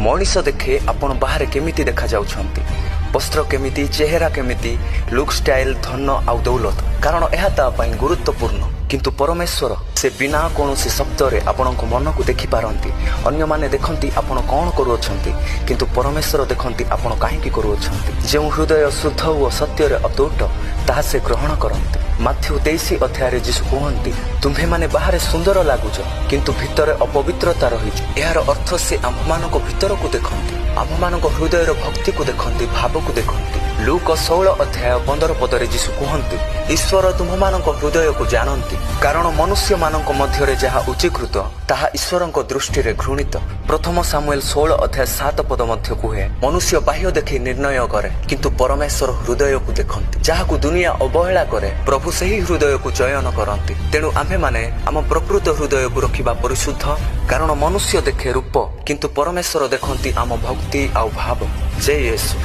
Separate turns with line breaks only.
मनीष देखे आपण बाहर केमिति देखा जाउछंती, वस्त्र केमिति, चेहरा केमिति, लुक स्टाइल, धन आउ दौलत, कारण यह ता पई गुरुत्वपूर्ण। किंतु परमेश्वर से बिना कोनोसी शब्द रे आपणक मन को देखि पारंती। अन्य माने देखंती आपण कोन करूछंती, किंतु परमेश्वर देखंती आपण काहेकि करूछंती। जे हृदय शुद्ध और सत्य रे अतुट ताहा से ग्रहण करंती। माथ्यू 23 अध्याय रे यीशु कहंती, तुम्हे माने बाहर सुंदर लागुछ किंतु भितर अपवित्रता रहिछ। यार अर्थ से आममानक भितर को देखंती, आममानक हृदय रो भक्ति को देखंती, भाव को देखंती। लूक 16 अध्याय 15 पदरे यीशु कहंती, ईश्वर तुममानक हृदय को जानंती, कारण मनुष्य मानक मध्य रे जहा उचिकृत ताहा ईश्वरक दृष्टि रे घृणित। प्रथम सामुएल 16 अध्याय 7 पद मध्य कुहे, मनुष्य बाह्य देखि निर्णय करे किंतु परमेश्वर हृदय को देखंती। जहाकु दुनिया अवहेला करे प्रभु सही हृदय को चयन करंती। तेणु आम्भे माने आम प्रकृत हृदय को रखिबा परिशुद्ध, कारण मनुष्य देखे रूप किंतु परमेश्वर देखंती आम भक्ति आउ भाव। जय येशू।